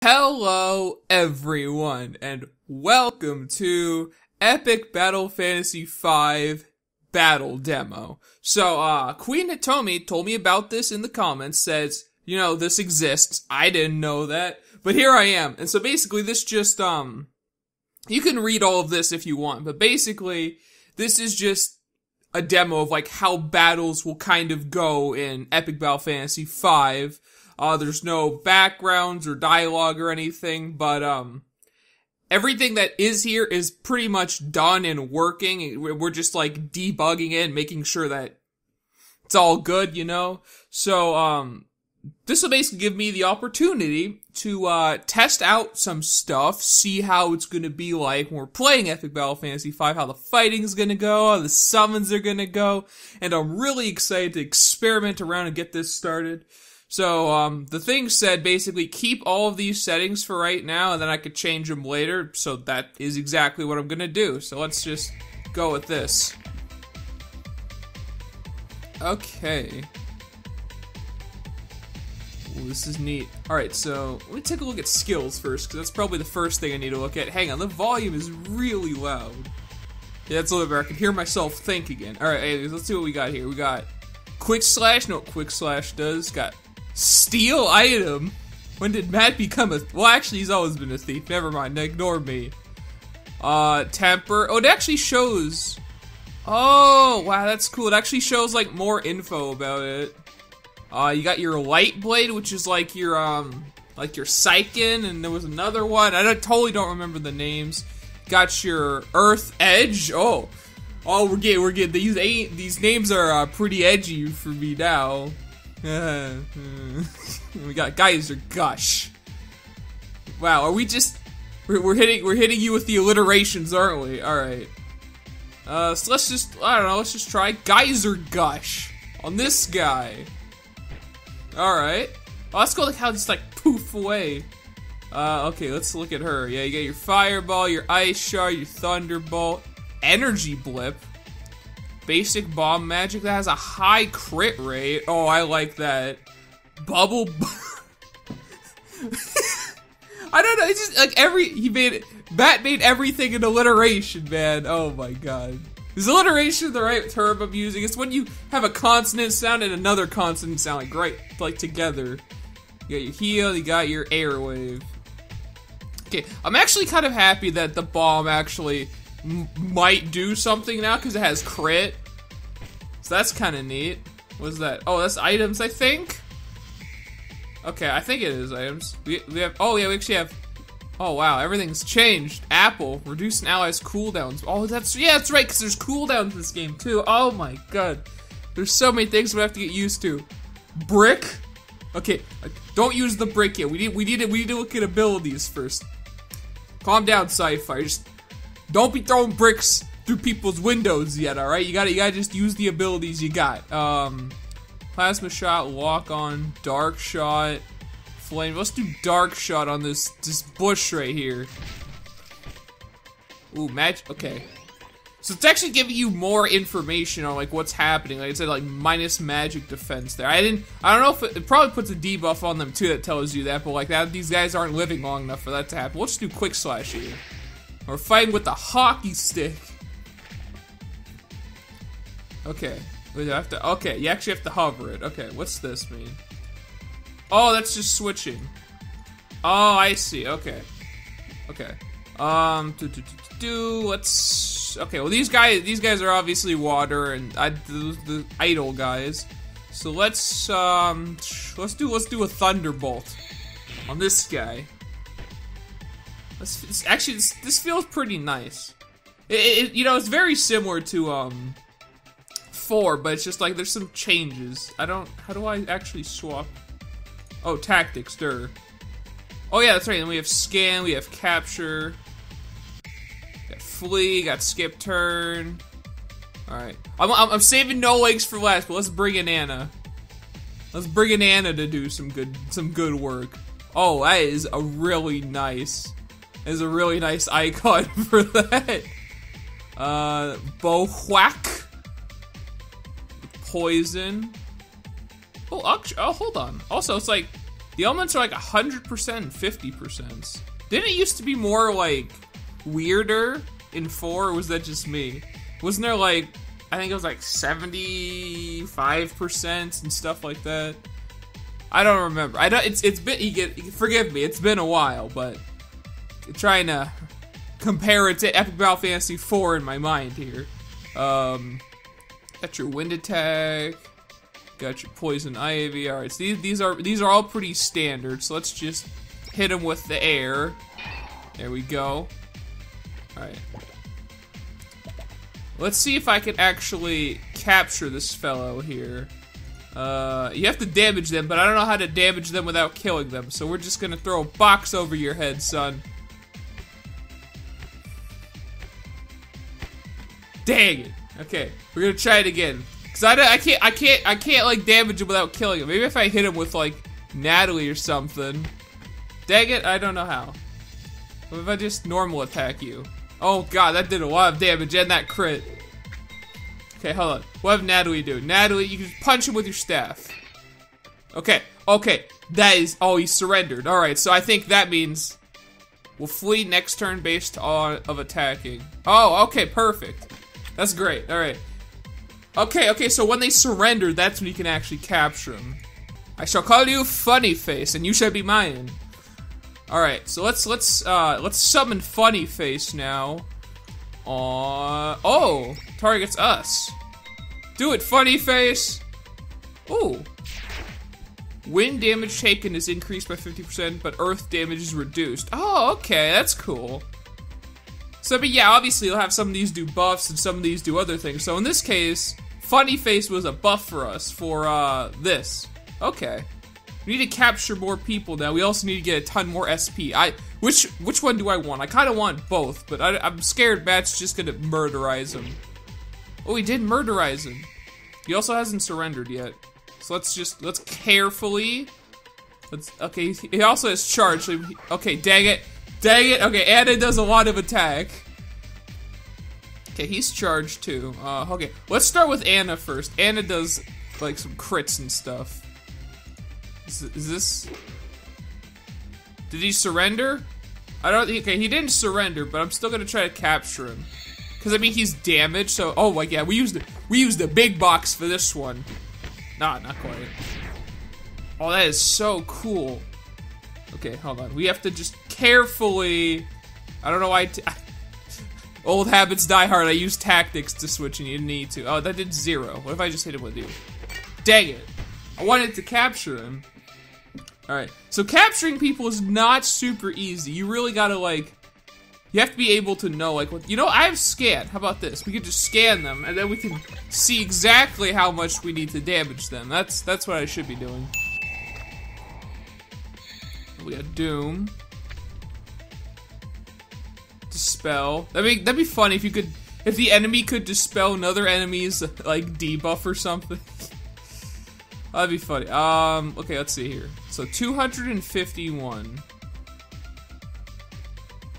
Hello everyone and welcome to Epic Battle Fantasy V Battle Demo. So, Queen Hitomi told me about this in the comments, says, this exists. I didn't know that, but here I am. And so basically this just, you can read all of this if you want, but basically this is just a demo of like how battles will kind of go in Epic Battle Fantasy V. There's no backgrounds or dialogue or anything, but, everything that is here is pretty much done and working. We're just, like, debugging it and making sure that it's all good, So, this will basically give me the opportunity to, test out some stuff, see how it's gonna be like when we're playing Epic Battle Fantasy V, how the fighting's gonna go, how the summons are gonna go, and I'm really excited to experiment around and get this started. So, the thing said basically keep all of these settings for right now and then I could change them later, so that is exactly what I'm gonna do. So let's just go with this. Okay. Ooh, this is neat. Alright, so let me take a look at skills first, because that's probably the first thing I need to look at. Hang on, the volume is really loud. Yeah, that's a little better. I can hear myself think again. Alright, anyways, let's see what we got here. We got Quick Slash, know what Quick Slash does. Got Steal Item. When did Matt become a... Well, actually, he's always been a thief. Never mind, ignore me. Temper. Oh, it actually shows... Oh, wow, that's cool. It actually shows, like, more info about it. You got your Light Blade, which is like your Psychen, and there was another one. I totally don't remember the names. Got your Earth Edge. Oh, we're getting. These names are pretty edgy for me now. We got Geyser Gush. Wow, are we just we're hitting you with the alliterations, aren't we? All right. So let's just try Geyser Gush on this guy. All right. Oh, let's go like how just like poof away. Okay, let's look at her. Yeah, you got your Fireball, your Ice Shard, your Thunderbolt, Energy Blip, Basic Bomb Magic that has a high crit rate. Oh, I like that. Bubble. I don't know. It's just like Matt made everything an alliteration, man. Oh my god. Is alliteration the right term I'm using? It's when you have a consonant sound and another consonant sound like together. You got your heal, you got your airwave. Okay, I'm actually kind of happy that the bomb actually might do something now because it has crit. So that's kind of neat. What's that? Oh, that's items, I think? Okay, I think it is items. We have, oh yeah, we actually have, oh wow, everything's changed. Apple, reduce an ally's cooldowns. Oh, that's right, because there's cooldowns in this game too. Oh my god. There's so many things we have to get used to. Brick? Okay, don't use the brick yet. We need to look at abilities first. Calm down, Seifyre. Just don't be throwing bricks through people's windows yet, alright? You gotta just use the abilities you got. Plasma Shot, Lock On, Dark Shot, Flame. Let's do Dark Shot on this bush right here. Ooh, magic. Okay. So it's actually giving you more information on like what's happening. Like it said, like minus magic defense there. I don't know if it probably puts a debuff on them too that tells you that, but like that, these guys aren't living long enough for that to happen. Let's do Quick Slash here. We're fighting with the hockey stick. Okay. Okay, you actually have to hover it. Okay, what's this mean? Oh, that's just switching. Oh, I see. Okay. Okay. Let's. Okay, well these guys are obviously water and the idle guys. So let's do a Thunderbolt on this guy. This feels pretty nice. It's very similar to 4, but it's just like there's some changes. How do I actually swap? Oh, tactics, Oh yeah, that's right. Then we have scan, we have capture, got flee, got skip turn. All right, I'm saving no legs for last, but let's bring in Anna. Let's bring in Anna to do some good work. Oh, that is a really nice. That is a really nice icon for that. Bow whack. Poison. Oh, hold on. Also, it's like The elements are like 100% and 50%. Didn't it used to be more like weirder in 4, or was that just me? Wasn't there like, I think it was like 75% and stuff like that? I don't remember. I don't. It's been. Forgive me. It's been a while, but trying to compare it to Epic Battle Fantasy 4 in my mind here. Got your wind attack. Got your poison ivy. All right. So these are all pretty standard. So let's just hit them with the air. There we go. All right. Let's see if I can actually capture this fellow here. You have to damage them, but I don't know how to damage them without killing them, so we're just gonna throw a box over your head, son. Dang it. Okay, we're gonna try it again. Cause I can't like damage him without killing him. Maybe if I hit him with like Natalie or something. Dang it, I don't know how. What if I just normal attack you? Oh god, that did a lot of damage and that crit. Okay, hold on. What have Natalie do? Natalie, you can punch him with your staff. Okay, that is, oh, he surrendered. Alright, so I think that means we'll flee next turn based on of attacking. Oh, okay, perfect. That's great, alright. Okay, so when they surrender, that's when you can actually capture them. I shall call you Funny Face, and you shall be mine. Alright, so let's summon Funny Face now. Oh, targets us. Do it, Funny Face. Ooh. Wind damage taken is increased by 50%, but earth damage is reduced. Oh, okay, that's cool. So, but yeah, obviously you'll have some of these do buffs and some of these do other things. So in this case, Funny Face was a buff for us for this. Okay. We need to capture more people now. We also need to get a ton more SP. Which one do I want? I kind of want both, but I'm scared Matt's just gonna murderize him. Oh, he did murderize him. He also hasn't surrendered yet. So let's carefully. Okay, he also has charge. So okay, dang it. Okay, Anna does a lot of attack. Okay, he's charged too. Okay, let's start with Anna first. Anna does like some crits and stuff. Is this? Did he surrender? I don't think. Okay, he didn't surrender, but I'm still gonna try to capture him. Cause I mean he's damaged. So oh my god, we used a big box for this one. Nah, not quite. Oh, that is so cool. Okay, hold on. We have to just carefully. I don't know why. Old habits die hard. I use tactics to switch, and you didn't need to. Oh, that did 0. What if I just hit him with you? Dang it! I wanted to capture him. Alright, so capturing people is not super easy. You really gotta, like, you have to be able to know, like, what, you know, I have scan. How about this? We could just scan them, and then we can see exactly how much we need to damage them. That's what I should be doing. We got Doom. Dispel. That'd be funny if you could, if the enemy could dispel another enemy's, like, debuff or something. That'd be funny. Okay, let's see here. So 251.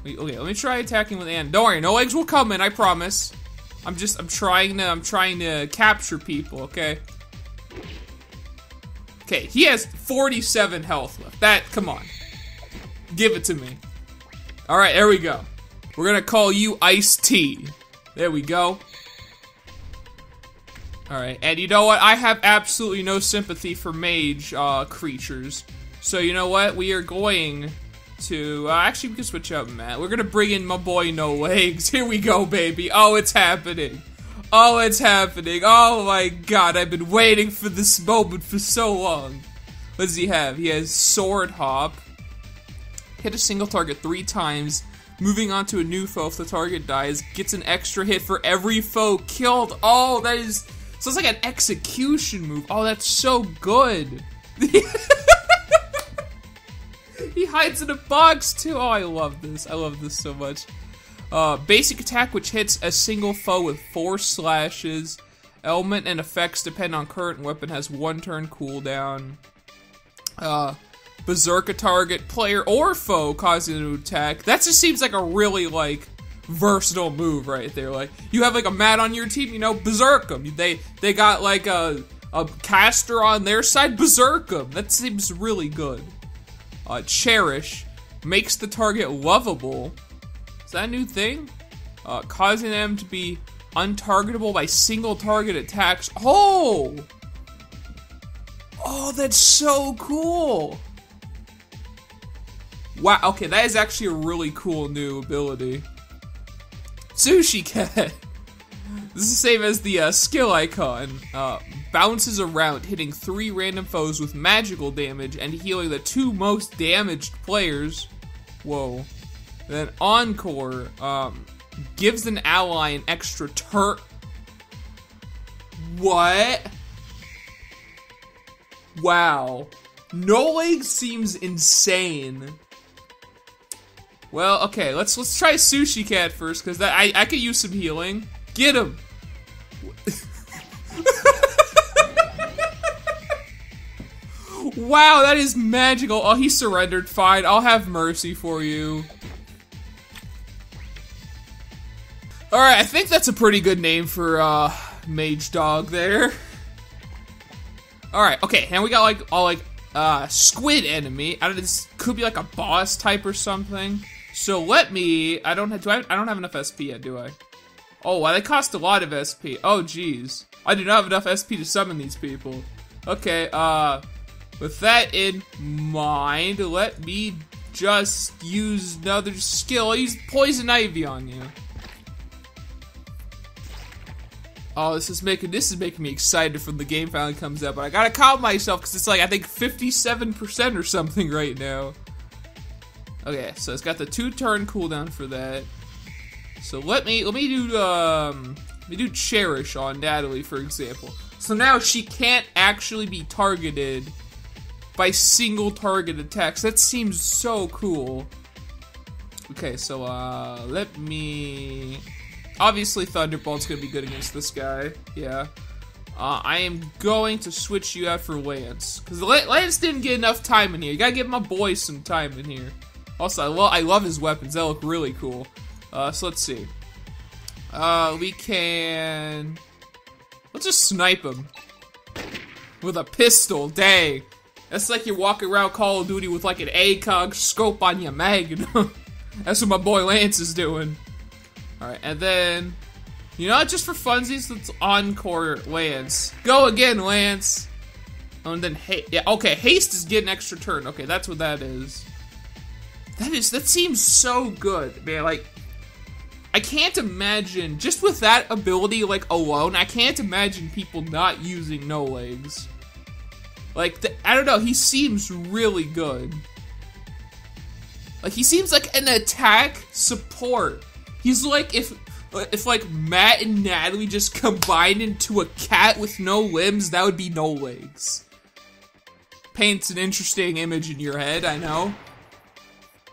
Okay, let me try attacking with Anna. Don't worry, no eggs will come in, I promise. I'm trying to capture people, okay? Okay, he has 47 health left. Come on. Give it to me. Alright, there we go. We're gonna call you Ice-T. There we go. Alright, and you know what? I have absolutely no sympathy for mage creatures. So you know what? We are going to... actually, we can switch out Matt. We're gonna bring in my boy No Legs. Here we go, baby. Oh, it's happening. Oh, it's happening. Oh my god, I've been waiting for this moment for so long. What does he have? He has Sword Hop. Hit a single target 3 times. Moving on to a new foe if the target dies. Gets an extra hit for every foe killed. Oh, that is... So it's like an execution move. Oh, that's so good. He hides in a box too. Oh, I love this. I love this so much. Basic attack, which hits a single foe with 4 slashes. Element and effects depend on current weapon. Has 1 turn cooldown. Berserk a target, player, or foe causing an attack. That just seems like a really, like, versatile move right there. Like, you have, like, a mat on your team, you know, berserk them. They got, like, a caster on their side, berserk them. That seems really good. Cherish makes the target lovable. Is that a new thing? Causing them to be untargetable by single target attacks. Oh! Oh, that's so cool! Wow, okay, that is actually a really cool new ability. Sushi Cat! This is the same as the skill icon. Bounces around, hitting 3 random foes with magical damage and healing the 2 most damaged players. Whoa. And then Encore, gives an ally an extra turn. What? Wow. No Legs seems insane. Well, okay, let's try Sushi Cat first, because I could use some healing. Get him! Wow, that is magical. Oh, he surrendered. Fine, I'll have mercy for you. Alright, I think that's a pretty good name for, Mage Dog there. Alright, okay, and we got, like, squid enemy. I don't know, this could be, like, a boss type or something. So let me, I don't have enough SP yet, do I? Oh, well, they cost a lot of SP. Oh, jeez. I do not have enough SP to summon these people. Okay, with that in mind, let me just use another skill. I'll use Poison Ivy on you. Oh, this is making me excited when the game finally comes out, but I gotta calm myself because it's like, I think 57% or something right now. Okay, so it's got the 2-turn cooldown for that. So let me do Cherish on Natalie, for example. So now she can't actually be targeted by single target attacks. That seems so cool. Okay, so let me... Obviously Thunderbolt's gonna be good against this guy, yeah. I am going to switch you out for Lance, because Lance didn't get enough time in here. You gotta give my boy some time in here. Also, I love his weapons, they look really cool. So let's see. We can... Let's just snipe him. With a pistol, dang. That's like you're walking around Call of Duty with like an ACOG scope on your Magnum. That's what my boy Lance is doing. Alright, and then... You know, just for funsies, let's Encore Lance. Go again, Lance! Oh, and then yeah, okay, Haste is getting extra turn. Okay, that's what that is. That seems so good, man, like... I can't imagine, just with that ability, like, alone, I can't imagine people not using No Legs. Like, I don't know, he seems really good. Like, he seems like an attack support. He's like, if like, Matt and Natalie just combined into a cat with no limbs, that would be No Legs. Paints an interesting image in your head, I know.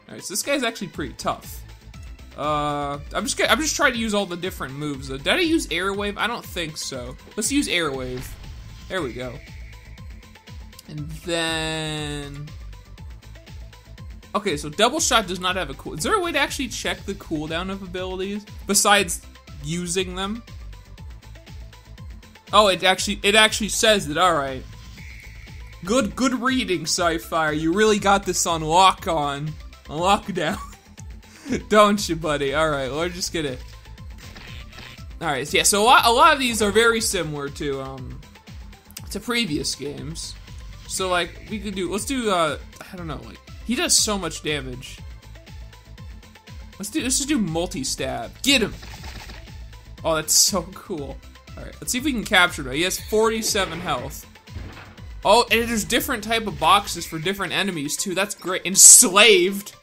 Alright, so this guy's actually pretty tough. I'm just trying to use all the different moves. Did I use Airwave? I don't think so. Let's use Airwave. There we go. And then... Okay, so Double Shot does not have a cool... Is there a way to actually check the cooldown of abilities? Besides using them? Oh, it actually says it, alright. Good reading, Seifyre. You really got this on lockdown. Don't you, buddy? Alright, we're just gonna... Alright, yeah, so a lot of these are very similar to previous games. So, like, we could do... Let's do, I don't know, like... He does so much damage. Let's just do multi-stab. Get him! Oh, that's so cool. Alright, let's see if we can capture him. He has 47 health. Oh, and there's different type of boxes for different enemies, too. That's great. Enslaved!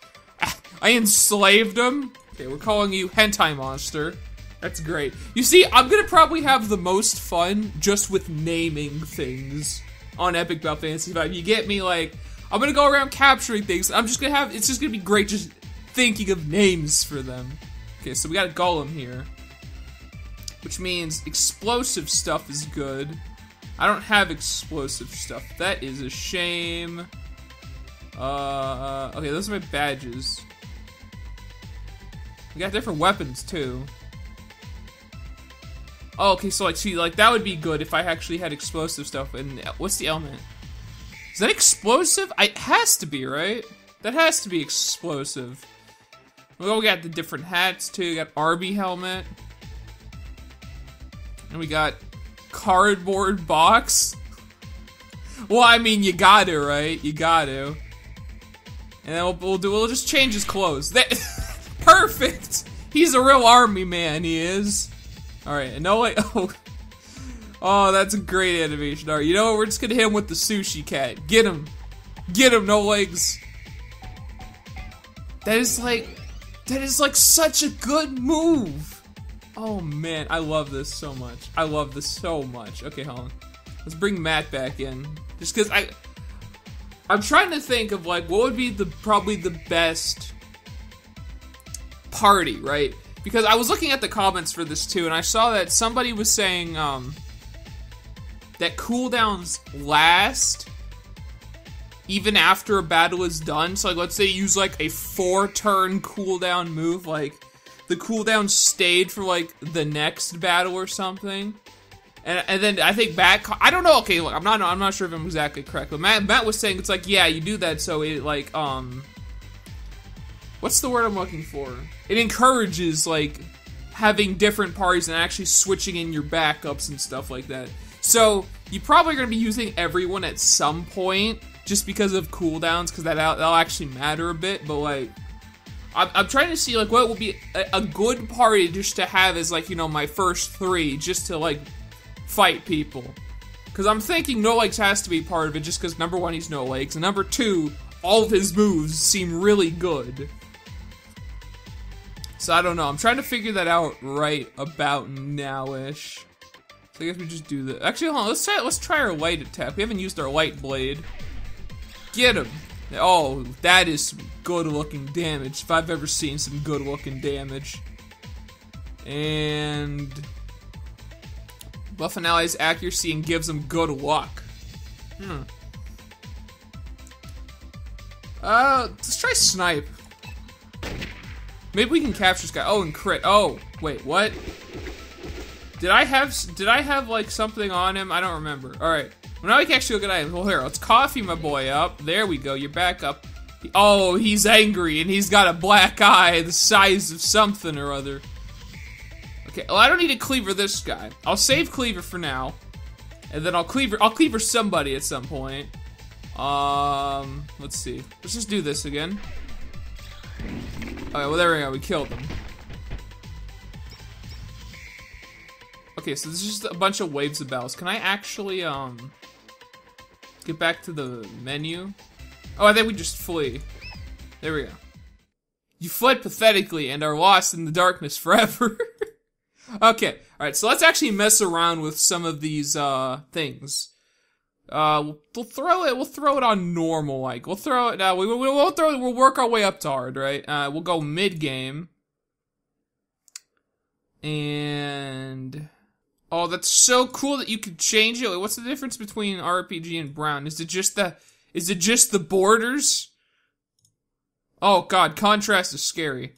I enslaved him? Okay, we're calling you Hentai Monster. That's great. You see, I'm gonna probably have the most fun just with naming things on Epic Battle Fantasy 5. You get me? Like, I'm gonna go around capturing things. It's just gonna be great just thinking of names for them. Okay, so we got a Golem here. Which means explosive stuff is good. I don't have explosive stuff. That is a shame. Okay, those are my badges. We got different weapons, too. Oh, okay, so, like, see, like, that would be good if I actually had explosive stuff. And what's the element? Is that explosive? It has to be, right? That has to be explosive. Well, we got the different hats too. We got Arby helmet. And we got cardboard box. Well, I mean, you got to, right? You got to. And then we'll just change his clothes. Perfect. He's a real army man. He is. All right. And no, like, oh, that's a great animation. All right. You know what? We're just gonna hit him with the sushi cat. Get him. Get him. No legs. That is like such a good move. Oh man, I love this so much. I love this so much. Okay, hold on. Let's bring Matt back in. Just because I'm trying to think of like what would be probably the best party, right? Because I was looking at the comments for this too, and I saw that somebody was saying that cooldowns last even after a battle is done. So like, let's say you use like a 4-turn cooldown move, like the cooldown stayed for like the next battle or something. And then I think I don't know. Okay, look, I'm not sure if I'm exactly correct, but Matt was saying it's like, yeah, you do that so it like what's the word I'm looking for? It encourages like having different parties and actually switching in your backups and stuff like that. So you probably are gonna be using everyone at some point just because of cooldowns, because that'll actually matter a bit. But like, I'm trying to see like what would be a good party just to have as like, you know, my first 3 just to like fight people, because I'm thinking No Legs has to be part of it just because number 1, he's No Legs, and number 2, all of his moves seem really good. So I don't know, I'm trying to figure that out right about now-ish. So I guess we just do that. Actually, hold on, let's try our light attack. We haven't used our light blade. Get him. Oh, that is some good looking damage, if I've ever seen some good looking damage. And buff an ally's accuracy and gives them good luck. Let's try snipe. Maybe we can capture this guy. Oh, and crit. Oh, wait, what? Did I have like something on him? I don't remember. All right. Well, now we can actually look at items. Well, here, let's coffee my boy up. There we go. You're back up. Oh, he's angry and he's got a black eye the size of something or other. Okay, well, I don't need to cleaver this guy. I'll save cleaver for now, and then I'll cleaver somebody at some point. Let's see. Let's just do this again. Okay, well, there we go. We killed him. Okay, so this is just a bunch of waves of battles. Can I actually, get back to the menu? Oh, I think we just flee. There we go. You fled pathetically and are lost in the darkness forever. Okay, alright, so let's actually mess around with some of these, things. We'll throw it on normal, like, we'll throw it, we'll work our way up to hard, right? We'll go mid-game. And oh, that's so cool that you could change it. What's the difference between RPG and brown? Is it just the borders? Oh god, contrast is scary.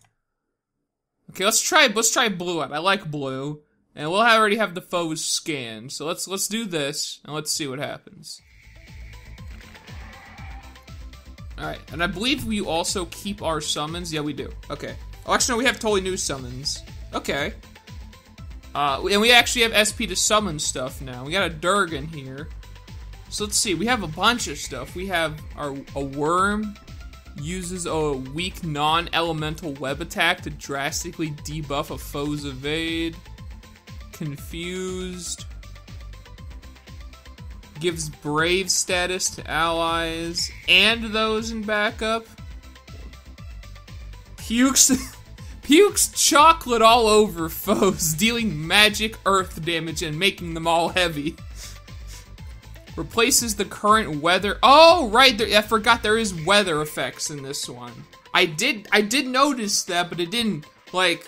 Okay, let's try blue out. I like blue. And we'll already have the foes scanned. So let's do this and let's see what happens. Alright, and I believe we also keep our summons. Yeah, we do. Okay. Oh, actually no, we have totally new summons. Okay. And we actually have SP to summon stuff now. We got a Durgan here. So let's see, we have a bunch of stuff. We have a worm. Uses a weak non-elemental web attack to drastically debuff a foe's evade. Confused. Gives brave status to allies and those in backup. Pukes chocolate all over foes, dealing magic earth damage and making them all heavy. Replaces the current weather. Oh, right, I forgot there is weather effects in this one. I did notice that, but it didn't, like,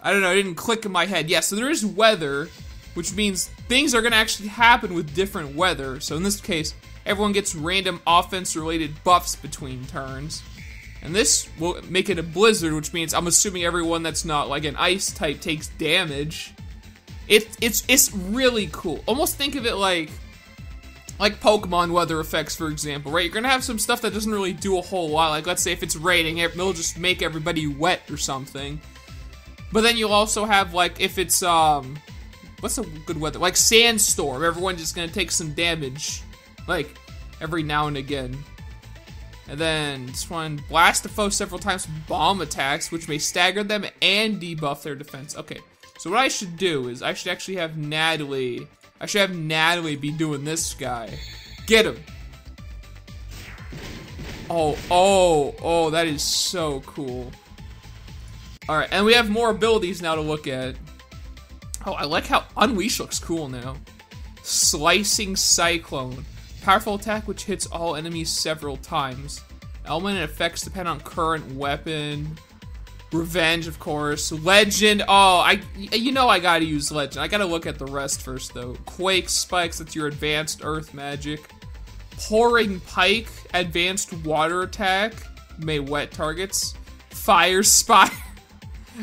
I don't know, it didn't click in my head. Yeah, so there is weather, which means things are gonna actually happen with different weather. So in this case, everyone gets random offense-related buffs between turns. And this will make it a blizzard, which means I'm assuming everyone that's not, like, an ice type takes damage. It's really cool. Almost think of it like like Pokemon weather effects, for example, right? You're gonna have some stuff that doesn't really do a whole lot. Like, let's say if it's raining, it'll just make everybody wet or something. But then you'll also have, like, if it's, what's a good weather? Like sandstorm, everyone's just gonna take some damage, like, every now and again. And then this one, blast a foe several times with bomb attacks, which may stagger them and debuff their defense. Okay, so what I should do is I should actually have Natalie. I should have Natalie be doing this guy. Get him. Oh, that is so cool. Alright, and we have more abilities now to look at. Oh, I like how Unleash looks cool now. Slicing Cyclone. Powerful attack which hits all enemies several times. Element and effects depend on current weapon. Revenge, of course. Legend. Oh, you know I gotta use Legend. I gotta look at the rest first, though. Quake Spikes, that's your advanced earth magic. Pouring Pike, advanced water attack. May wet targets. Fire Spire.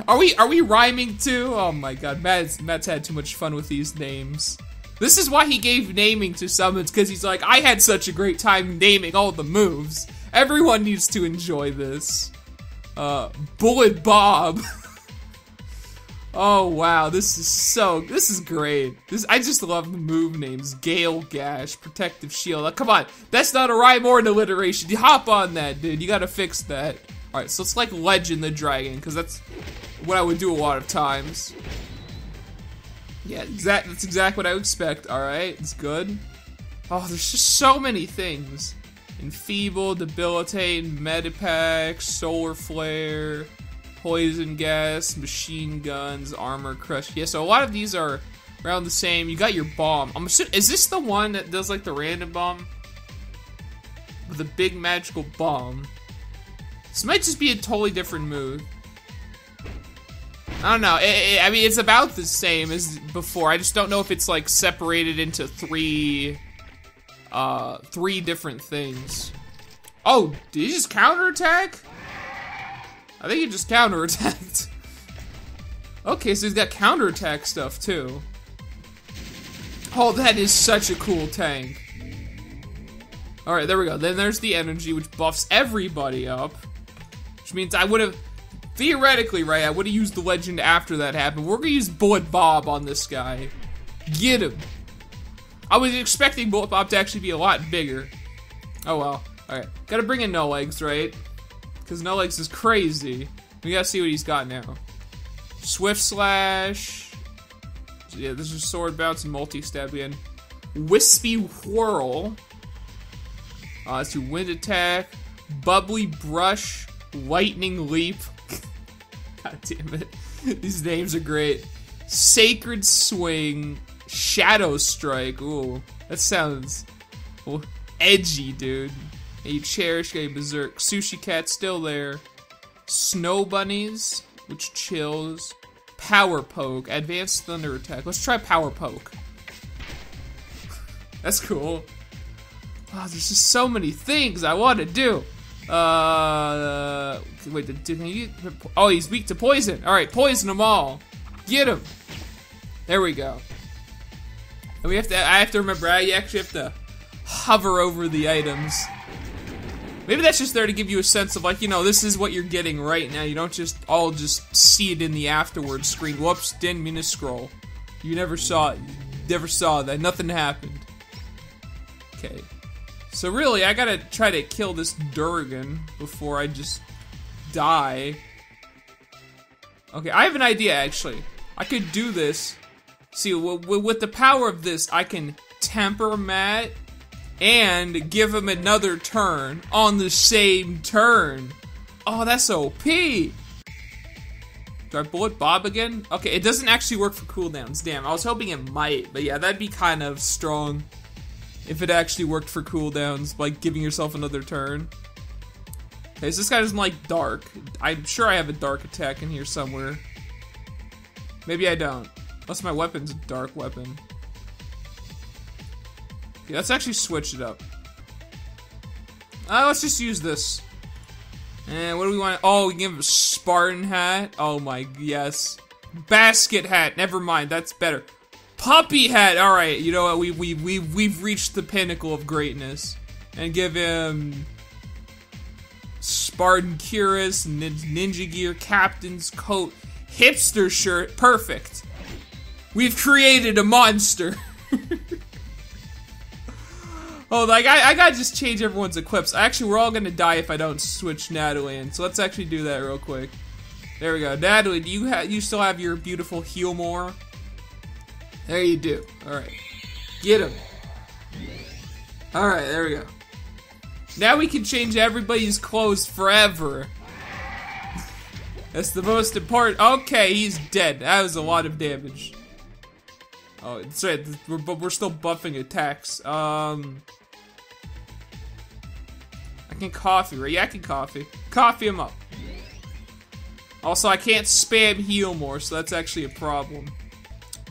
Are we rhyming too? Oh my god, Matt's had too much fun with these names. This is why he gave naming to summons, because he's like, I had such a great time naming all the moves. Everyone needs to enjoy this. Bullet Bob. Oh wow, this is great. I just love the move names. Gale Gash, Protective Shield. Come on, that's not a rhyme or an alliteration. You hop on that, dude. You gotta fix that. Alright, so it's like Legend the Dragon, because that's what I would do a lot of times. Yeah, that's exactly what I would expect. Alright, it's good. Oh, there's just so many things. Enfeeble, Debilitate, Medipack, Solar Flare, Poison Gas, Machine Guns, Armor Crush. Yeah, so a lot of these are around the same. You got your bomb. I'm assuming, is this the one that does like the random bomb? With a big magical bomb. This might just be a totally different move. I don't know. I mean, it's about the same as before. I just don't know if it's like separated into three different things. Oh, did he just counterattack? I think he just counterattacked. Okay, so he's got counterattack stuff too. Oh, that is such a cool tank. Alright, there we go. Then there's the energy, which buffs everybody up. Which means I would have, theoretically, right, I would have used the legend after that happened. We're gonna use Bullet Bob on this guy. Get him. I was expecting Bullet Bob to actually be a lot bigger. Oh well. Alright. Gotta bring in No Legs, right? Because No Legs is crazy. We gotta see what he's got now. Swift Slash. Yeah, this is Sword Bounce and Multi-Stab again. Wispy Whirl. Let's do Wind Attack. Bubbly Brush. Lightning Leap. God damn it. These names are great. Sacred Swing. Shadow Strike. Ooh, that sounds edgy, dude. A Cherish, a Berserk. Sushi Cat still there. Snow Bunnies, which chills. Power Poke. Advanced Thunder Attack. Let's try Power Poke. That's cool. Oh, there's just so many things I want to do. Wait, did he? Oh, he's weak to poison. All right, poison them all. Get him. There we go. And we have to. I have to remember. I actually have to hover over the items. Maybe that's just there to give you a sense of like, you know, this is what you're getting right now. You don't just all just see it in the afterwards screen. Whoops, didn't mean to scroll. You never saw it. You never saw that. Nothing happened. Okay. So really, I gotta try to kill this Durgan before I just die. Okay, I have an idea, actually. I could do this. See, with the power of this, I can temper Matt and give him another turn on the same turn. Oh, that's OP. Do I Bullet Bob again? Okay, it doesn't actually work for cooldowns. Damn, I was hoping it might. But yeah, that'd be kind of strong. If it actually worked for cooldowns, like giving yourself another turn. Okay, so this guy doesn't like dark. I'm sure I have a dark attack in here somewhere. Maybe I don't. Unless my weapon's a dark weapon. Okay, let's actually switch it up. Let's just use this. And what do we want? Oh, we can give him a Spartan hat. Oh my, yes. Basket hat. Never mind, that's better. Puppy head. All right, you know what? We've reached the pinnacle of greatness, and give him Spartan cuirass, ninja gear, captain's coat, hipster shirt. Perfect. We've created a monster. Oh, like I gotta just change everyone's equips. Actually, we're all gonna die if I don't switch Natalie in. So let's actually do that real quick. There we go. Natalie, do you still have your beautiful heal more? There you do. All right, get him. All right, there we go. Now we can change everybody's clothes forever. That's the most important. Okay, he's dead. That was a lot of damage. Oh, that's right. We're still buffing attacks. I can coffee, right? Yeah, I can coffee. Coffee him up. Also, I can't spam heal more, so that's actually a problem.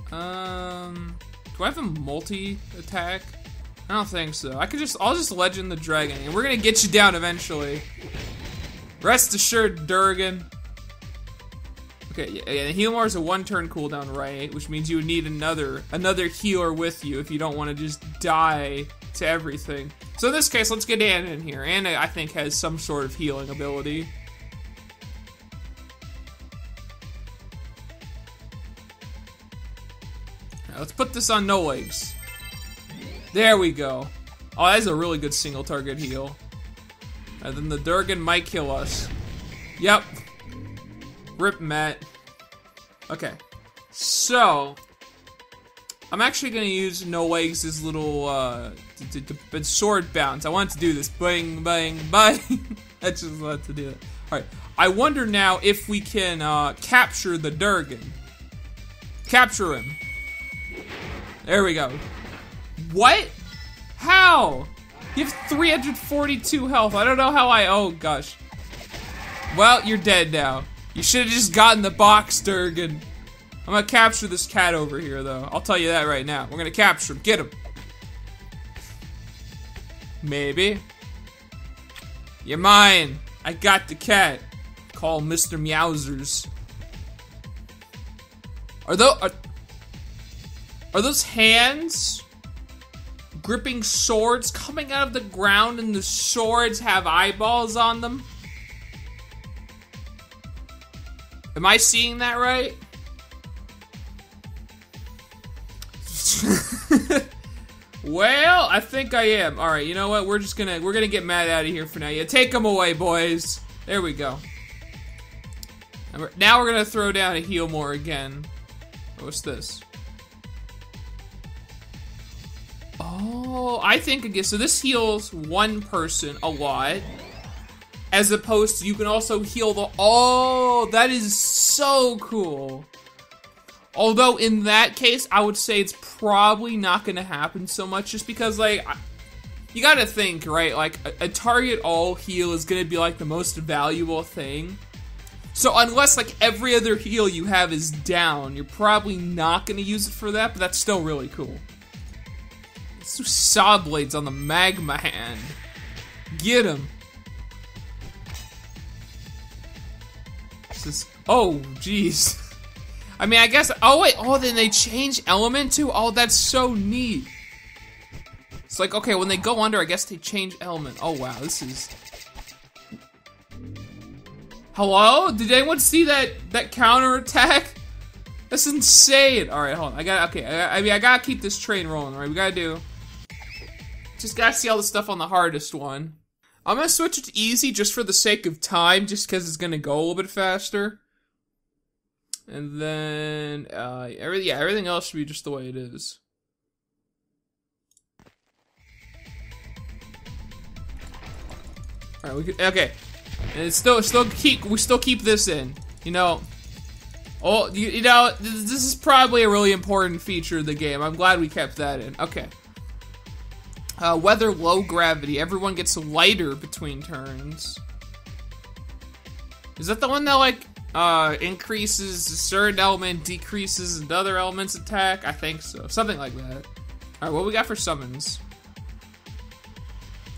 Do I have a multi-attack? I don't think so. I'll just legend the dragon, and we're gonna get you down eventually. Rest assured, Durgan. Okay, yeah, heal more is a 1-turn cooldown, right? Which means you would need another healer with you if you don't want to just die to everything. So in this case, let's get Anna in here. Anna, I think, has some sort of healing ability. Right, let's put this on no legs. There we go. Oh, that's a really good single target heal. And then the Durgan might kill us. Yep. Rip Matt. Okay. So, I'm actually gonna use No Legs' little sword bounce. I wanted to do this. Bang, bang, bang. I just wanted to do that. Alright. I wonder now if we can capture the Durgan. Capture him. There we go. What? How? You have 342 health. I don't know how oh gosh. Well, you're dead now. You should have just gotten the box, Durgan. I'm gonna capture this cat over here, though. I'll tell you that right now. We're gonna capture him. Get him. Maybe. You're mine. I got the cat. Call Mr. Meowsers. Are those hands gripping swords coming out of the ground, and the swords have eyeballs on them? Am I seeing that right? Well, I think I am. All right, you know what? We're gonna get Matt out of here for now. Yeah, take him away, boys. There we go. And now we're gonna throw down a heal more again. What's this? Oh, I think again. So this heals one person a lot. As opposed to, you can also heal the... Oh, that is so cool. Although, in that case, I would say it's probably not going to happen so much. Just because, like, you gotta think, right? Like, a target all heal is going to be, like, the most valuable thing. So, unless, like, every other heal you have is down, you're probably not going to use it for that. But that's still really cool. Let's do saw blades on the magma hand. Get him. Oh, jeez. I mean, I guess... Oh, wait. Oh, then they change element too? Oh, that's so neat. It's like, okay, when they go under, I guess they change element. Oh, wow. This is... Hello? Did anyone see that counterattack? That's insane. All right, hold on. I gotta keep this train rolling, all right? We gotta do... Just gotta see all the stuff on the hardest one. I'm gonna switch it to easy just for the sake of time, just because it's gonna go a little bit faster. And then, everything else should be just the way it is. All right, okay, and it's we still keep this in. You know, you know, this is probably a really important feature of the game. I'm glad we kept that in. Okay. Weather low gravity. Everyone gets lighter between turns. Is that the one that, like, increases a certain element, decreases another element's attack? I think so. Something like that. Alright, what we got for summons?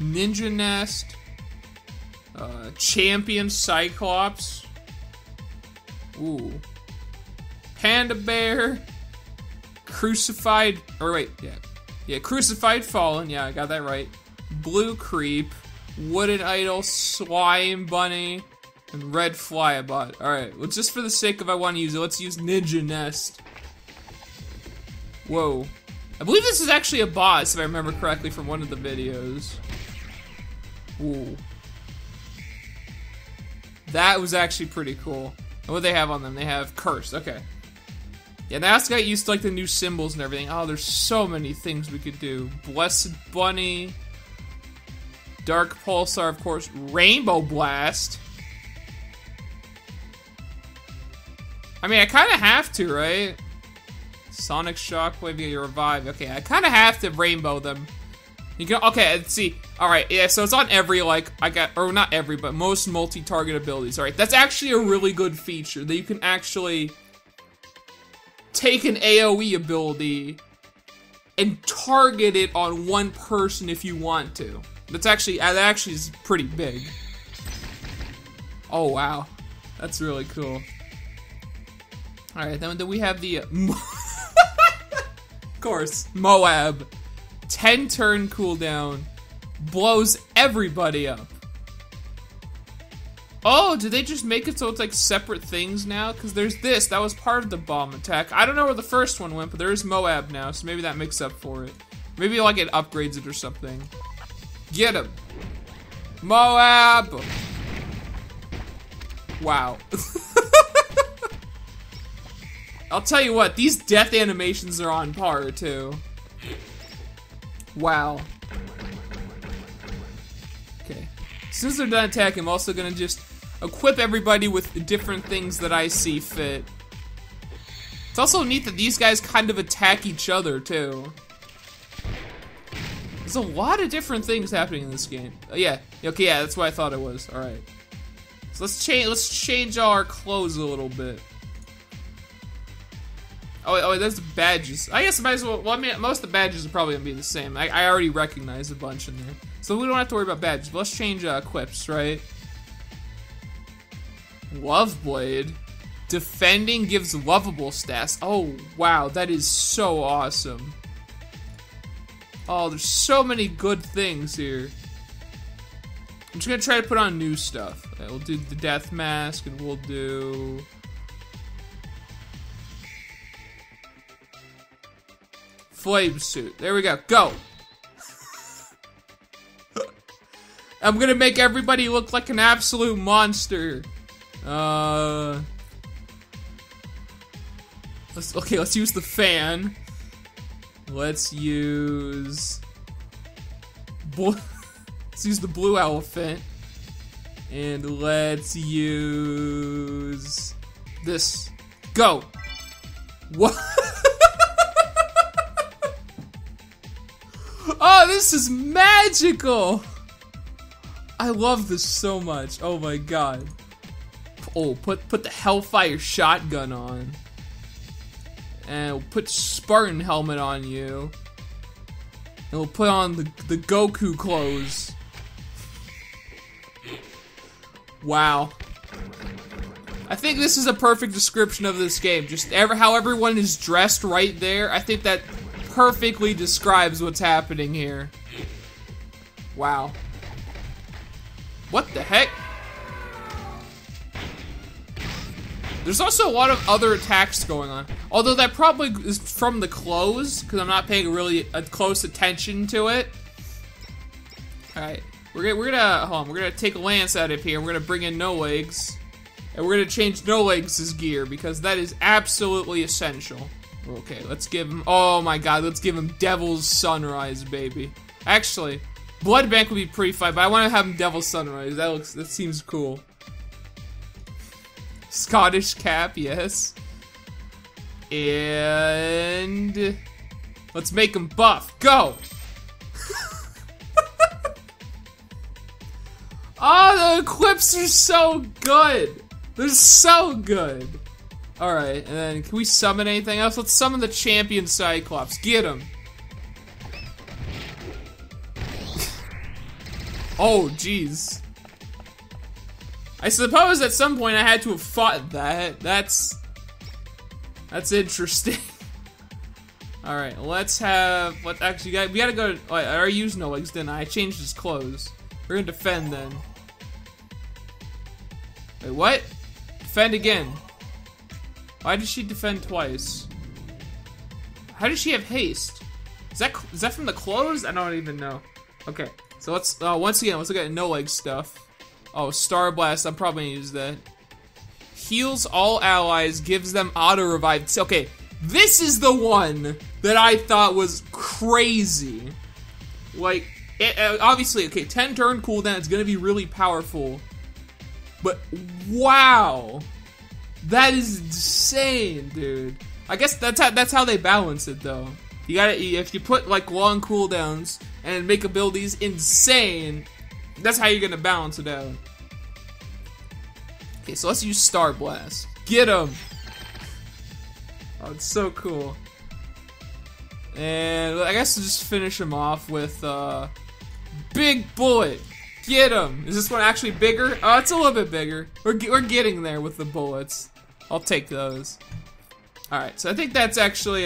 Ninja Nest. Champion Cyclops. Ooh. Panda Bear. Crucified, or wait, yeah, Crucified Fallen, yeah, I got that right. Blue Creep, Wooden Idol, Slime Bunny, and Red Flyabot. Alright, well, just for the sake of I want to use it, let's use Ninja Nest. Whoa. I believe this is actually a boss, if I remember correctly from one of the videos. Ooh. That was actually pretty cool. And what do they have on them? They have Cursed, okay. Yeah, now I got used to like the new symbols and everything. Oh, there's so many things we could do. Blessed Bunny. Dark Pulsar, of course. Rainbow Blast. I mean, I kind of have to, right? Sonic Shockwave, you revive. Okay, I kind of have to rainbow them. You can, okay, let's see. Alright, yeah, so it's on every, like, or not every, but most multi-target abilities. Alright, that's actually a really good feature, that you can actually take an AoE ability and target it on one person if you want to. That actually is pretty big. Oh, wow. That's really cool. Alright, then we have the, of course, Moab. 10 turn cooldown. Blows everybody up. Oh, did they just make it so it's like separate things now? Because there's this, that was part of the bomb attack. I don't know where the first one went, but there is Moab now, so maybe that makes up for it. Maybe like it upgrades it or something. Get him. Moab! Wow. I'll tell you what, these death animations are on par, too. Wow. Okay. As soon as they're done attacking, I'm also gonna just equip everybody with different things that I see fit. It's also neat that these guys kind of attack each other, too. There's a lot of different things happening in this game. Yeah. Okay, yeah, that's what I thought it was. Alright. So let's change our clothes a little bit. Oh, there's the badges. I guess I might as well, I mean, most of the badges are probably gonna be the same. I already recognize a bunch in there. So we don't have to worry about badges, but let's change equips, right? Love Blade. Defending gives lovable stats. Oh, wow, that is so awesome. Oh, there's so many good things here. I'm just gonna try to put on new stuff. Okay, we'll do the death mask, and we'll do... flame suit. There we go. Go! I'm gonna make everybody look like an absolute monster. Let's use the fan. Let's use... let's use the blue elephant. And let's use... this. Go! What? Oh, this is magical! I love this so much. Oh my god. Oh, put the Hellfire shotgun on. And we'll put Spartan helmet on you. And we'll put on the Goku clothes. Wow. I think this is a perfect description of this game. Just how everyone is dressed right there. I think that perfectly describes what's happening here. Wow. What the heck? There's also a lot of other attacks going on. Although that probably is from the clothes, because I'm not paying really close attention to it. Alright. We're gonna take Lance out of here, and we're gonna bring in No Legs. And we're gonna change No Legs' gear, because that is absolutely essential. Okay, let's give him, oh my god, let's give him Devil's Sunrise, baby. Actually, Blood Bank would be pretty fun, but I want to have him Devil's Sunrise. That seems cool. Scottish cap, yes. And let's make him buff. Go! Oh, the equips are so good! They're so good! Alright, and then can we summon anything else? Let's summon the champion Cyclops. Get him! Oh, jeez. I suppose at some point I had to have fought that. That's interesting. Alright, let's have... we gotta go... I already used no legs, didn't I? I changed his clothes. We're gonna defend then. Wait, what? Defend again. Why did she defend twice? How did she have haste? Is that from the clothes? I don't even know. Okay, so let's... once again, let's look at no leg stuff. Oh, Star Blast, I'm probably gonna use that. Heals all allies, gives them auto revive. Okay, this is the one that I thought was crazy. Like, obviously, okay, 10 turn cooldown is gonna be really powerful. But, wow. That is insane, dude. I guess that's how they balance it, though. You gotta, if you put, like, long cooldowns and make abilities insane, that's how you're gonna balance it out. Okay, so let's use Star Blast. Get him! Oh, it's so cool. And I guess we'll just finish him off with Big Bullet. Get him! Is this one actually bigger? Oh, it's a little bit bigger. We're getting there with the bullets. I'll take those. Alright, so I think that's actually,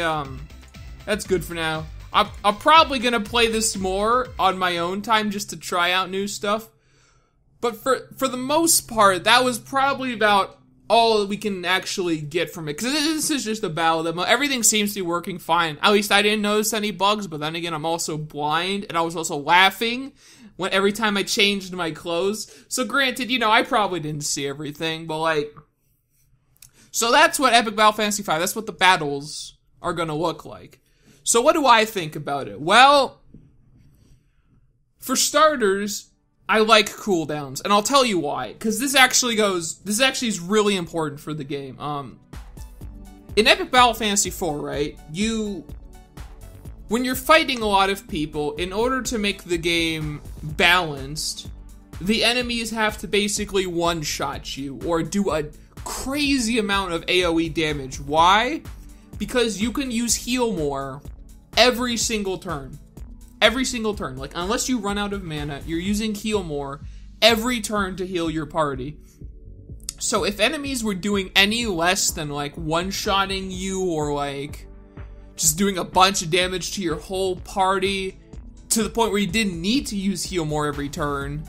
that's good for now. I'm probably gonna play this more on my own time just to try out new stuff. But for the most part, that was probably about all that we can actually get from it. Because this is just a battle demo. Everything seems to be working fine. At least I didn't notice any bugs, but then again, I'm also blind. And I was also laughing every time I changed my clothes. So granted, you know, I probably didn't see everything, but like... So that's what Epic Battle Fantasy 5, that's what the battles are gonna look like. So what do I think about it? Well, for starters, I like cooldowns, and I'll tell you why. Because this actually is really important for the game. In Epic Battle Fantasy 4, right, when you're fighting a lot of people, in order to make the game balanced, the enemies have to basically one-shot you, or do a crazy amount of AoE damage. Why? Because you can use heal more every single turn. Every single turn. Like, unless you run out of mana, you're using heal more every turn to heal your party. So if enemies were doing any less than, like, one-shotting you or, like, just doing a bunch of damage to your whole party to the point where you didn't need to use heal more every turn,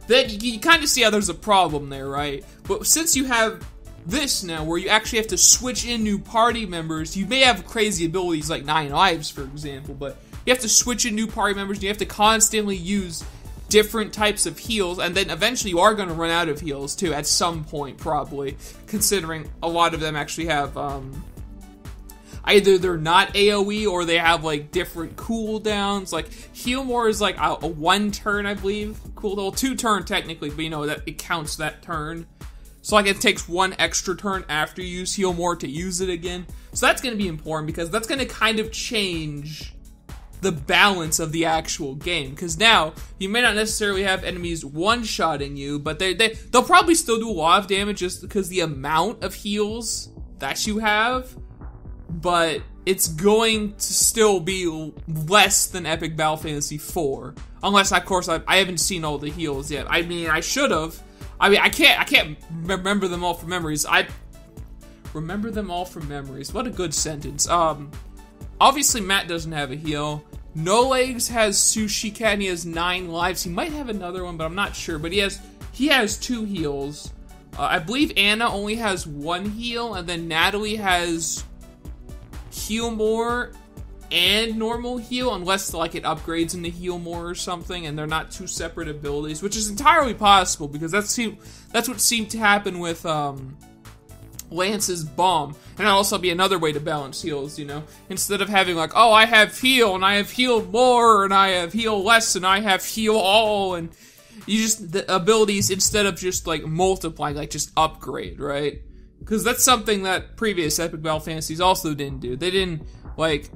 then you kind of see how there's a problem there, right? But since you have this now, where you actually have to switch in new party members, you may have crazy abilities like 9 lives, for example, but you have to switch in new party members, and you have to constantly use different types of heals, and then eventually you are going to run out of heals, too, at some point, probably, considering a lot of them actually have, either they're not AoE, or they have, like, different cooldowns. Like, heal more is, like, a 1 turn, I believe, cooldown. Well, 2 turn, technically, but, you know, that it counts that turn. So, like, it takes 1 extra turn after you use heal more to use it again. So that's going to be important, because that's going to kind of change the balance of the actual game. Because now, you may not necessarily have enemies one-shotting you, but they'll probably still do a lot of damage just because the amount of heals that you have, but it's going to still be less than Epic Battle Fantasy 4. Unless, of course, I haven't seen all the heals yet. I mean, I should have. I mean, I can't remember them all from memories. I remember them all from memories. What a good sentence. Obviously, Matt doesn't have a heal. No Legs has Sushi Cat, and he has 9 lives. He might have another one, but I'm not sure. But he has 2 heals. I believe Anna only has 1 heal, and then Natalie has heal more and normal heal, unless like it upgrades into heal more or something, and they're not 2 separate abilities, which is entirely possible, because that's what seemed to happen with Lance's bomb. And that'll also be another way to balance heals, you know? Instead of having like, oh, I have heal, and I have heal more, and I have heal less, and I have heal all, and you just, the abilities, instead of just like multiplying, like just upgrade, right? Because that's something that previous Epic Battle Fantasies also didn't do. They didn't, like,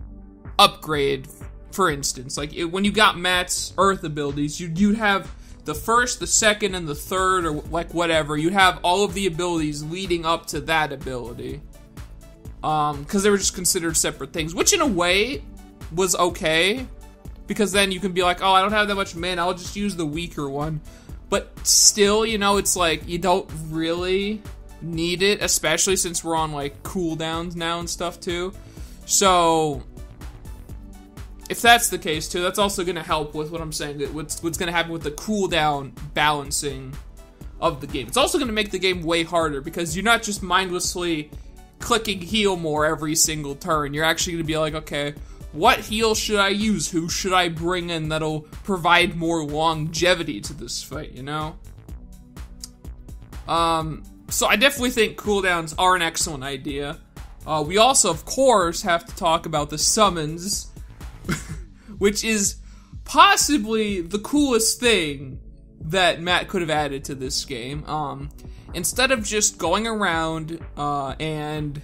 upgrade, for instance. Like, when you got Matt's Earth abilities, you'd have the first, the second, and the third, or, like, whatever. You'd have all of the abilities leading up to that ability. Because they were just considered separate things. Which, in a way, was okay. Because then you can be like, oh, I don't have that much mana, I'll just use the weaker one. But still, you know, it's like, you don't really need it, especially since we're on like cooldowns now and stuff too. So, if that's the case too, that's also going to help with what I'm saying, what's going to happen with the cooldown balancing of the game. It's also going to make the game way harder, because you're not just mindlessly clicking heal more every single turn. You're actually going to be like, okay, what heal should I use? Who should I bring in that'll provide more longevity to this fight, you know? So I definitely think cooldowns are an excellent idea. We also, of course, have to talk about the summons, which is possibly the coolest thing that Matt could have added to this game. Instead of just going around and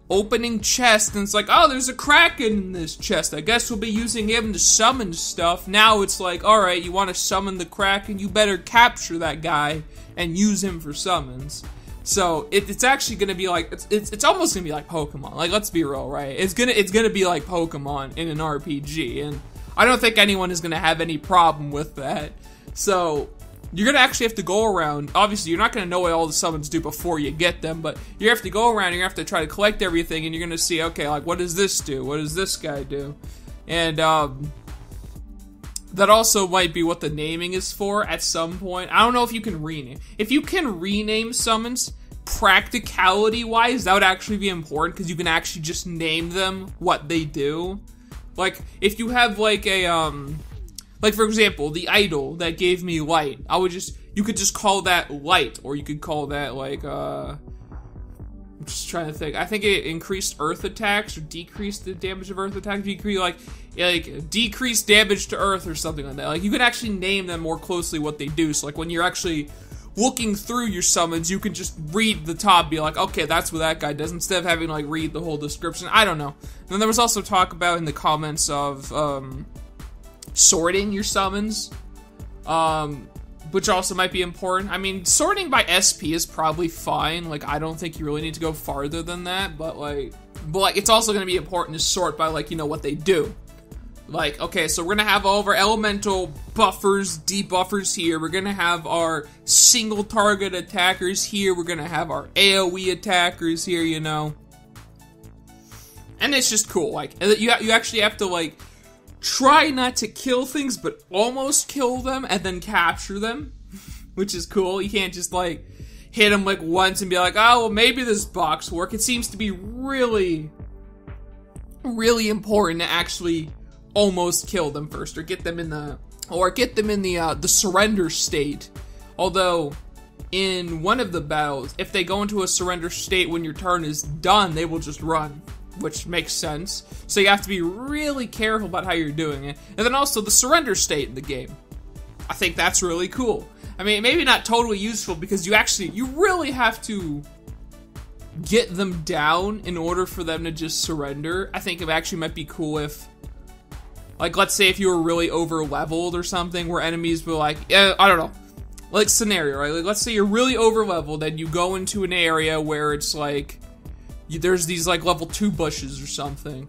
opening chests, and it's like, oh, there's a Kraken in this chest, I guess we'll be using him to summon stuff. Now it's like, alright, you want to summon the Kraken, you better capture that guy and use him for summons. So it's actually gonna be like, it's almost gonna be like Pokemon. Like, let's be real, right? It's gonna be like Pokemon in an RPG, and I don't think anyone is gonna have any problem with that. So you're gonna actually have to go around. Obviously, you're not gonna know what all the summons do before you get them, but you have to go around. You're gonna have to try to collect everything, and you're gonna see, okay, like, what does this do? What does this guy do? And that also might be what the naming is for at some point. I don't know if you can rename. If you can rename summons, practicality-wise, that would actually be important, because you can actually just name them what they do. Like, if you have, like, like, for example, the idol that gave me light, you could just call that light, or you could call that, like, I'm just trying to think. I think it increased earth attacks, or decreased the damage of earth attacks, decreased damage to earth, or something like that. Like, you can actually name them more closely what they do, so, like, when you're actually looking through your summons, you can just read the top, be like, okay, that's what that guy does, instead of having to, like, read the whole description. I don't know. And then there was also talk about in the comments of, sorting your summons, which also might be important. I mean, sorting by SP is probably fine. Like, I don't think you really need to go farther than that, but it's also going to be important to sort by, like, you know, what they do. Like, okay, so we're going to have all of our elemental buffers, debuffers here. We're going to have our single target attackers here. We're going to have our AoE attackers here, you know. And it's just cool. Like, you actually have to, like, try not to kill things, but almost kill them and then capture them, which is cool. You can't just, like, hit them, like, once and be like, oh, well, maybe this box will work. It seems to be really, really important to actually almost kill them first, or get them in the surrender state. Although, in one of the battles, if they go into a surrender state when your turn is done, they will just run, which makes sense. So you have to be really careful about how you're doing it. And then also the surrender state in the game. I think that's really cool. I mean, maybe not totally useful, because you really have to get them down in order for them to just surrender. I think it actually might be cool if, like, let's say if you were really over leveled or something, where enemies were like, I don't know, like, scenario, right? Like, let's say you're really over leveled and you go into an area where it's like, there's these, like, level 2 bushes or something.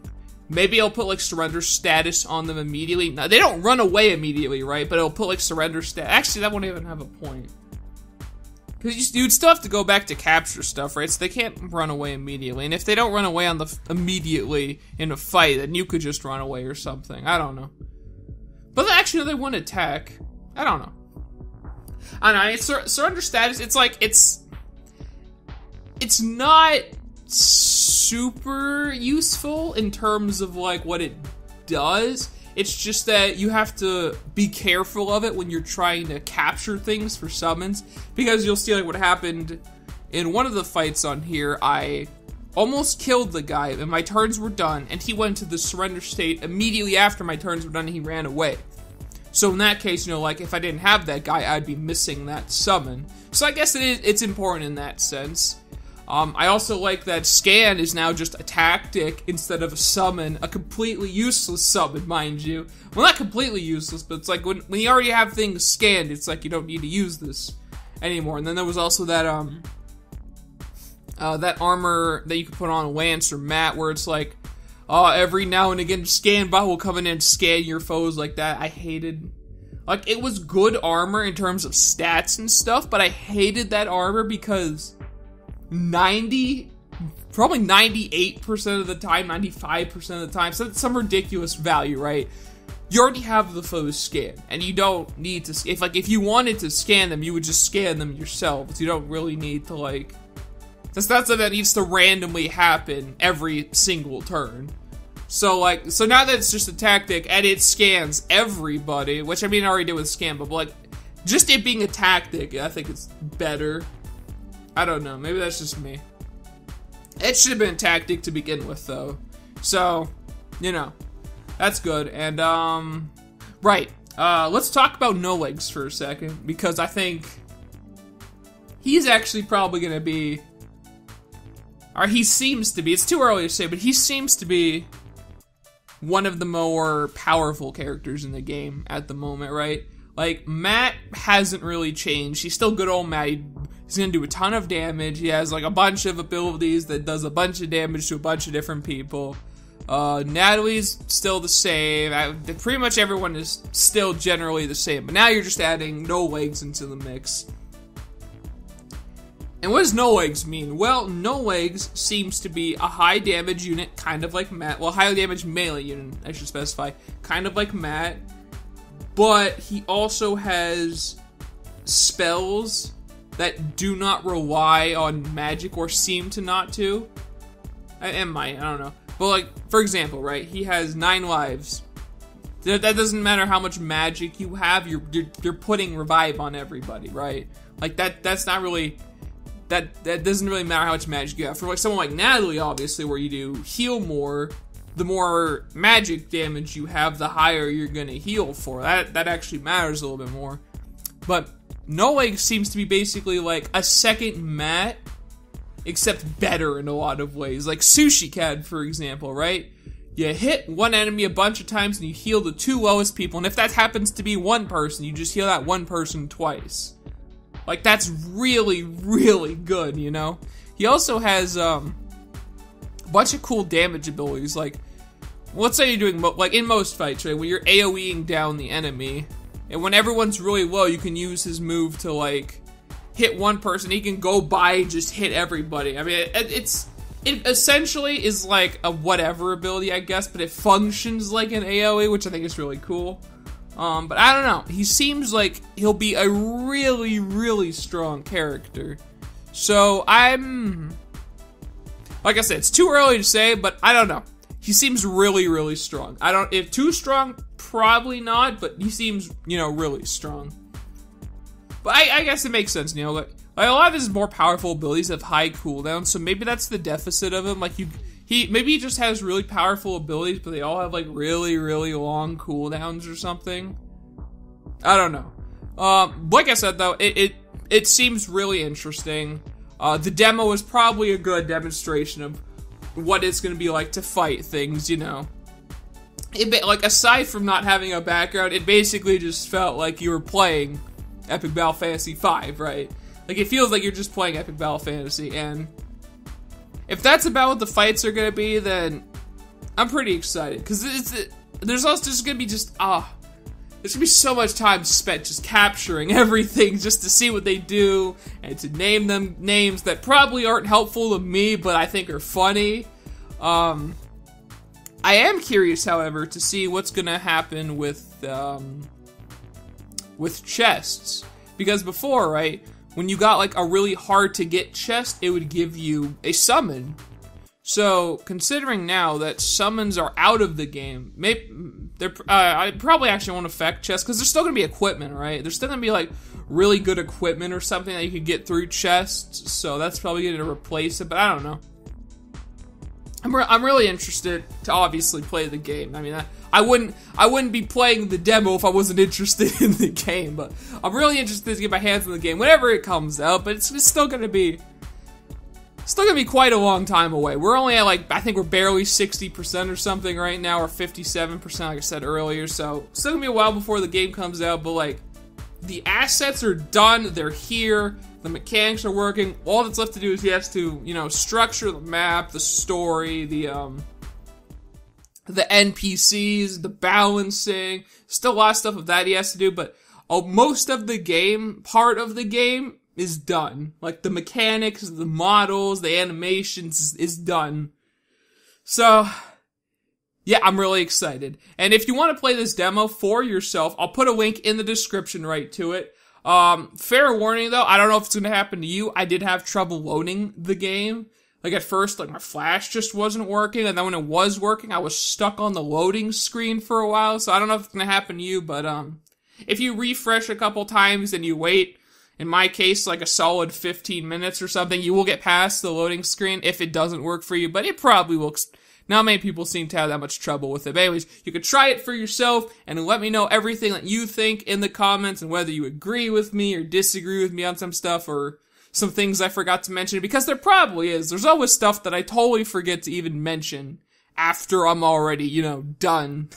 Maybe I'll put, like, surrender status on them immediately. Now, they don't run away immediately, right? But it'll put, like, surrender status. Actually, that won't even have a point. Because you'd still have to go back to capture stuff, right? So they can't run away immediately. And if they don't run away immediately in a fight, then you could just run away or something. I don't know. But actually, they wouldn't attack. I don't know. I don't know. Surrender status, it's like, it's not super useful in terms of, like, what it does. It's just that you have to be careful of it when you're trying to capture things for summons, because you'll see, like, what happened in one of the fights on here. I almost killed the guy and my turns were done, and he went to the surrender state immediately after my turns were done, and he ran away. So in that case, you know, like, if I didn't have that guy, I'd be missing that summon. So I guess it's important in that sense. I also like that scan is now just a tactic instead of a summon, a completely useless summon, mind you. Well, not completely useless, but it's like when you already have things scanned, it's like you don't need to use this anymore. And then there was also that that armor that you could put on Lance or Matt, where it's like, every now and again, scan bot will come in and scan your foes like that. I hated, like, it was good armor in terms of stats and stuff, but I hated that armor because 90% probably 98% of the time, 95% of the time, some ridiculous value, right? You already have the foes scanned, and you don't need to, if you wanted to scan them, you would just scan them yourselves. You don't really need to, like, that's not something that needs to randomly happen every single turn. So, like, so now that it's just a tactic, and it scans everybody, which, I mean, I already did with scan, but, like, just it being a tactic, I think it's better. I don't know, maybe that's just me. It should have been a tactic to begin with, though. So, you know, that's good. And, right. Let's talk about No Legs for a second, because I think he's actually probably going to be, or he seems to be, it's too early to say, but he seems to be one of the more powerful characters in the game at the moment, right? Like, Matt hasn't really changed. He's still good old Matt. He's gonna do a ton of damage. He has, like, a bunch of abilities that does a bunch of damage to a bunch of different people. Natalie's still the same. Pretty much everyone is still generally the same. But now you're just adding No Legs into the mix. And what does No Legs mean? Well, No Legs seems to be a high damage unit, kind of like Matt. Well, high damage melee unit, I should specify. Kind of like Matt. But he also has spells that do not rely on magic or seem to not to. I might, I don't know. But, like, for example, right, he has 9 lives. That doesn't matter how much magic you have, you're putting revive on everybody, right? Like, that's not really, that doesn't really matter how much magic you have. For, like, someone like Natalie, obviously, where you do heal more, the more magic damage you have, the higher you're gonna heal for. That actually matters a little bit more. But No Legs seems to be basically like a second Matt, except better in a lot of ways. Like Sushi Cat, for example, right? You hit one enemy a bunch of times and you heal the 2 lowest people, and if that happens to be one person, you just heal that one person twice. Like, that's really, really good, you know? He also has, a bunch of cool damage abilities, like, let's say you're doing, like, in most fights, right, when you're AoEing down the enemy, and when everyone's really low, you can use his move to, like, hit one person. He can go by and just hit everybody. I mean, it essentially is like a whatever ability, I guess, but it functions like an AoE, which I think is really cool. But I don't know. He seems like he'll be a really, really strong character. So I'm, like I said, it's too early to say, but I don't know. He seems really, really strong. If too strong, probably not, but he seems, you know, really strong. But I guess it makes sense, you know, like a lot of his more powerful abilities have high cooldowns, so maybe that's the deficit of him. Like, maybe he just has really powerful abilities, but they all have, like, really, really long cooldowns or something. I don't know. Like I said, though, it seems really interesting. The demo is probably a good demonstration of what it's going to be like to fight things, you know. Like, aside from not having a background, it basically just felt like you were playing Epic Battle Fantasy 5, right? Like, it feels like you're just playing Epic Battle Fantasy, and if that's about what the fights are gonna be, then I'm pretty excited, because there's also just gonna be there's gonna be so much time spent just capturing everything just to see what they do, and to name them names that probably aren't helpful to me, but I think are funny. I am curious, however, to see what's gonna happen with chests, because before, right, when you got, like, a really hard to get chest, it would give you a summon. So, considering now that summons are out of the game, maybe I probably actually won't affect chests, because there's still gonna be equipment, right? There's still gonna be, like, really good equipment or something that you could get through chests, so that's probably gonna replace it, but I don't know. I'm really interested to obviously play the game. I mean, I wouldn't be playing the demo if I wasn't interested in the game, but I'm really interested to get my hands on the game whenever it comes out, but it's still gonna be quite a long time away. We're only at, like, I think we're barely 60% or something right now, or 57%, like I said earlier, so it's still gonna be a while before the game comes out, but, like, the assets are done, they're here, the mechanics are working. All that's left to do is he has to, you know, structure the map, the story, the NPCs, the balancing. Still a lot of stuff of that he has to do, but most of the game, part of the game, is done. Like, the mechanics, the models, the animations is done. So, yeah, I'm really excited. And if you want to play this demo for yourself, I'll put a link in the description right to it. Fair warning though, I don't know if it's going to happen to you. I did have trouble loading the game. Like, at first, like, my flash just wasn't working, and then when it was working, I was stuck on the loading screen for a while, so I don't know if it's gonna happen to you, but, if you refresh a couple times and you wait, in my case, like a solid 15 minutes or something, you will get past the loading screen if it doesn't work for you, but it probably will. Not many people seem to have that much trouble with it. But anyways, you could try it for yourself, and let me know everything that you think in the comments, and whether you agree with me or disagree with me on some stuff, or some things I forgot to mention, because there probably is. There's always stuff that I totally forget to even mention after I'm already, done.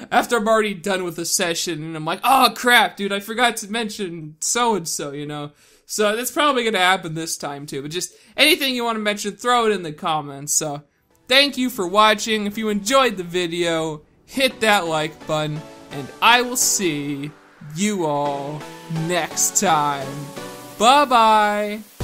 After I'm already done with the session, and I'm like, oh crap, dude, I forgot to mention so-and-so, So that's probably gonna happen this time too, but just anything you want to mention, throw it in the comments. So, thank you for watching. If you enjoyed the video, hit that like button, and I will see you all next time. Bye-bye!